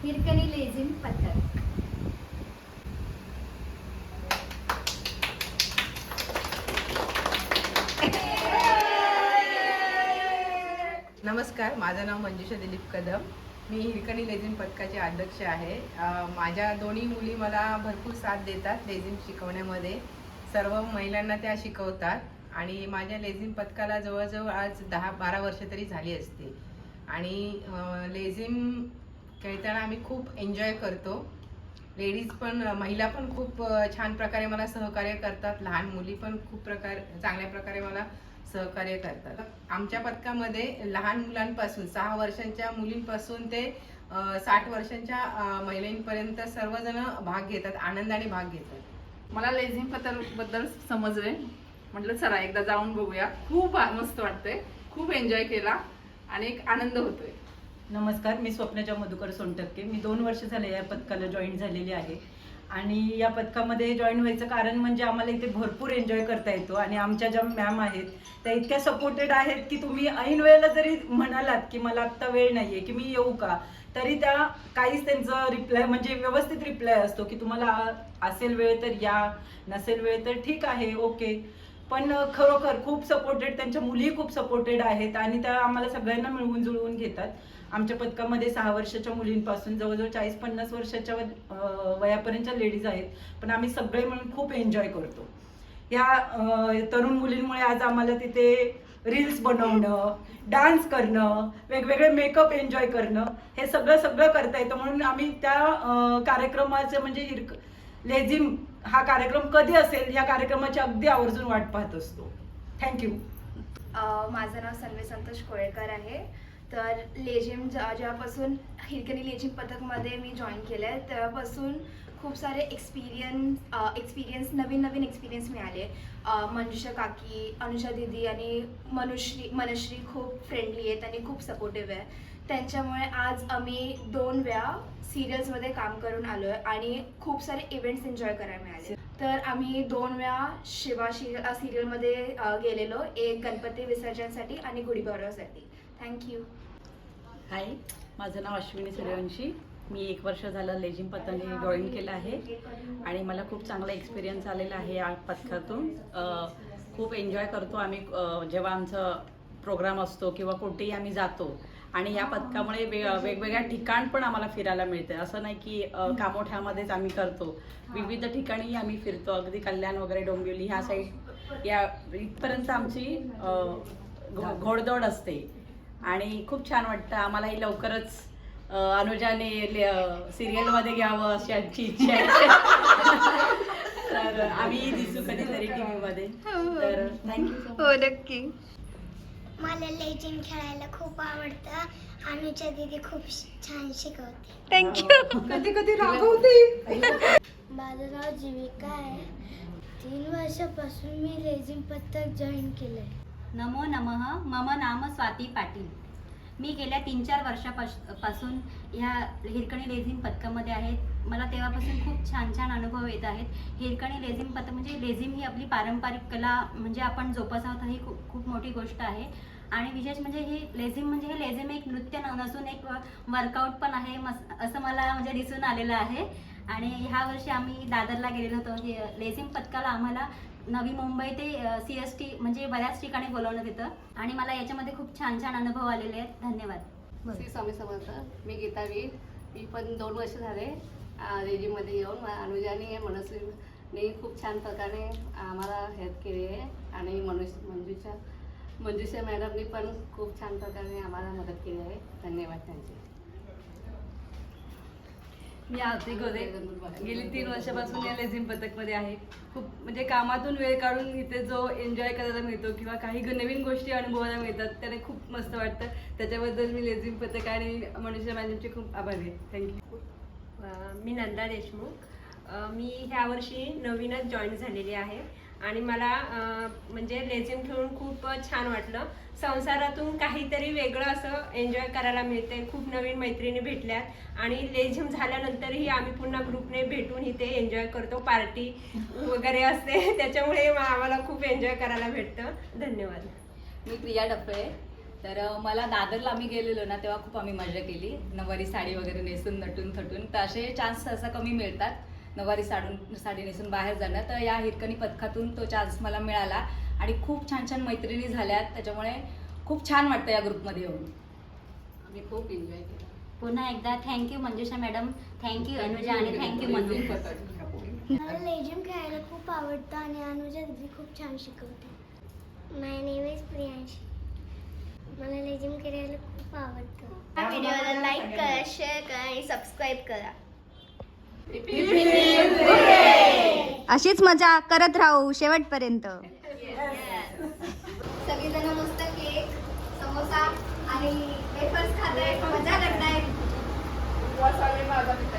हिरकणी लेझिम पथक. नमस्कार, माझं नाव मंजुषा दिलीप कदम. मी हिरकणी लेझिम पथकाचे अध्यक्ष आहे. माझ्या दोन्ही मुली मला भरपूर साथ देतात लेझिम शिकवण्यामध्ये. सर्व महिलांना त्या शिकवतात आणि माझ्या लेझिम पथकाला जवळजवळ आज 10-12 वर्ष तरी झाली असते. आणि लेझिम खेळताना आम्ही खूप एन्जॉय करतो. लेडीज पण, महिला पण खूप छान प्रकारे मला सहकार्य करतात. लहान मुली पण खूप चांगल्या प्रकारे मला सहकार्य करतात. आमच्या पथकामध्ये लहान मुलांपासून 6 वर्षांच्या मुलींपासून ते 60 वर्षांच्या महिलांपर्यंत सर्वजण भाग घेतात, आनंदाने भाग घेतात. मला लेझिम पथकाबद्दल समजले, म्हटलं चला एकदा जाऊन बघूया. खूप मस्त वाटतंय, खूप एन्जॉय केला आणि एक आनंद होतोय. नमस्कार, मी स्वप्नजा मधुकर सोनटक्के. मी 2 वर्ष झाले या पथकाला जॉईन झालेली आहे. आणि या पथकामध्ये जॉईन व्हायचं कारण म्हणजे आम्हाला इथे भरपूर एन्जॉय करता येतो. आणि आमच्या ज्या मॅम आहेत त्या इतक्या सपोर्टेड आहेत की तुम्ही ऐन वेळेला जरी म्हणालात की मला आत्ता वेळ नाही आहे की मी येऊ का, तरी त्या काहीच त्यांचं रिप्लाय म्हणजे व्यवस्थित रिप्लाय असतो की तुम्हाला असेल वेळ तर या, नसेल वेळ तर ठीक आहे, ओके. पण खरोखर खूप सपोर्टेड, त्यांच्या मुली खूप सपोर्टेड आहेत आणि त्या आम्हाला सगळ्यांना मिळवून जुळवून घेतात. आमच्या पथकामध्ये 6 वर्षाच्या मुलींपासून जवळजवळ 40-50 वर्षाच्या वयापर्यंतच्या लेडीज आहेत. पण आम्ही सगळे मिळून खूप एन्जॉय करतो. या तरुण मुलींमुळे आज आम्हाला तिथे रील्स बनवणं, डान्स करणं, वेगवेगळे मेकअप एन्जॉय करणं, हे सगळं करता येतं. म्हणून आम्ही त्या कार्यक्रमाचं म्हणजे लेझिम हा कार्यक्रम कधी असेल या कार्यक्रमाची अगदी आवर्जून वाट पाहत असतो. थँक्यू. माझं नाव सन्वी संतोष कोळेकर आहे. तर लेझिम जेव्हापासून हिरकणी लेझिम पथकमध्ये मी जॉईन केलं आहे तेव्हापासून खूप सारे एक्सपिरियन्स नवीन एक्सपिरियन्स मिळाले. मंजुषा काकी, अनुषा दीदी आणि मनश्री खूप फ्रेंडली आहेत आणि खूप सपोर्टिव्ह आहे. त्यांच्यामुळे आज आम्ही 2 वेळा सिरियल्समध्ये काम करून आलो आहे आणि खूप सारे इव्हेंट्स एन्जॉय करायला मिळाले. तर आम्ही 2 वेळा शिवा सिरियलमध्ये गेलेलो, एक गणपती विसर्जनसाठी आणि गुढीपाडव्यासाठी. थँक्यू. हाय, माझं नाव अश्विनी सूर्यवंशी. मी 1 वर्ष झालं लेझिम पथकाने जॉईन केलं आहे आणि मला खूप चांगला एक्सपिरियन्स आलेला आहे या पथकातून. खूप एन्जॉय करतो आम्ही जेव्हा आमचं प्रोग्राम असतो किंवा कुठेही आम्ही जातो. आणि या पथकामुळे वेगवेगळ्या ठिकाण पण आम्हाला फिरायला मिळते. असं नाही की कामोठ्यामध्येच आम्ही करतो, विविध ठिकाणी आम्ही फिरतो. अगदी कल्याण वगैरे, डोंबिवली ह्या साईड या इथपर्यंत आमची घोडदौड असते आणि खूप छान वाटतं. आम्हालाही लवकरच अनुजाने सिरियलमध्ये घ्यावं अशी आमची इच्छा आहे. तर आम्ही दिसू कधीतरी टीव्हीमध्ये. तर थँक्यू. हो, नक्की. मला लेझिम खेळायला खूप आवडतं. अनुजा दीदी खूप छान शिकवते. थँक्यू. कधी रागवते. माझं नाव जीविका आहे. 3 वर्षापासून मी लेझिम पथक जॉईन केलंय. नमो नमः. मम नाम स्वाती पाटील. मी गेल्या 3-4 वर्षापासून ह्या हिरकणी लेझिम पथकामध्ये आहे. मला तेव्हापासून खूप छान अनुभव येत आहेत. हिरकणी लेझिम पथक म्हणजे लेझिम ही आपली पारंपरिक कला म्हणजे आपण जोपासावत ही खूप मोठी गोष्ट आहे. आणि विशेष म्हणजे हे लेझिम एक नृत्य नसून एक वर्कआउट पण आहे असं मला म्हणजे दिसून आलेलं आहे. आणि ह्या वर्षी आम्ही दादरला गेलेलो होतो. लेझिम पथकाला आम्हाला नवी मुंबई ते CST म्हणजे बऱ्याच ठिकाणी बोलवण्यात येतं आणि मला याच्यामध्ये खूप छान अनुभव आलेले आहेत. धन्यवाद. श्री स्वामी समर्थ. मी गीता वीर. मी पण 2 वर्ष झाले लेझिममध्ये येऊन. अनुजाने मनस्वीने खूप छान प्रकारे आम्हाला हेल्प केली आहे आणि मंजुषा मॅडमनी पण खूप छान प्रकारे आम्हाला मदत केली आहे. धन्यवाद त्यांचे. मी आरती गोरे. गेली 3 वर्षापासून या लेझिम पथकमध्ये आहे. खूप म्हणजे कामातून वेळ काढून इथे जो एन्जॉय करायला मिळतो किंवा काही नवीन गोष्टी अनुभवायला मिळतात त्याने खूप मस्त वाटतं. त्याच्याबद्दल मी लेझिम पथक आणि मनुष्य मॅडमचे खूप आभारी आहे. थँक्यू. मी नंदा देशमुख. मी ह्या वर्षी नवीनच जॉईन झालेली आहे आणि मला म्हणजे लेझिम खेळून खूप छान वाटलं. संसारातून काहीतरी वेगळं असं एन्जॉय करायला मिळते. खूप नवीन मैत्रिणी भेटल्यात आणि लेझिम झाल्यानंतरही आम्ही पुन्हा ग्रुपने भेटून इथे एन्जॉय करतो. पार्टी वगैरे असते त्याच्यामुळे आम्हाला खूप एन्जॉय करायला भेटतं. धन्यवाद. मी प्रिया डफळे. तर मला दादरला आम्ही गेलेलो ना तेव्हा खूप आम्ही मजा केली, नऊवारी साडी वगैरे नेसून नटून थटून. तर असे चान्स सहसा कमी मिळतात नऊवारी साडी नेसून बाहेर जाणं. तर या हिरकणी पथकातून तो चान्स मला मिळाला आणि खूप छान छान मैत्रिणी झाल्यात. त्याच्यामुळे खूप छान वाटतं या ग्रुपमध्ये येऊन. आम्ही खूप एन्जॉय केला. पुन्हा एकदा थँक्यू मंजुषा मॅडम, थँक्यू अनुजा आणि थँक्यू मनू. मला लेझिम खेळायला खूप आवडतं आणि अनुजा दीदी खूप छान शिकवते. माय नेम इज प्रियांशी. मला लेझिम खेळायला खूप आवडतं. या व्हिडिओला लाईक करा, शेअर करा आणि सबस्क्राईब करा. अशीच मजा करत राहू शेवटपर्यंत. सगळेजण मस्त केक, समोसा आणि वेफर्स खातायत, मजा करतायत. माझा पिता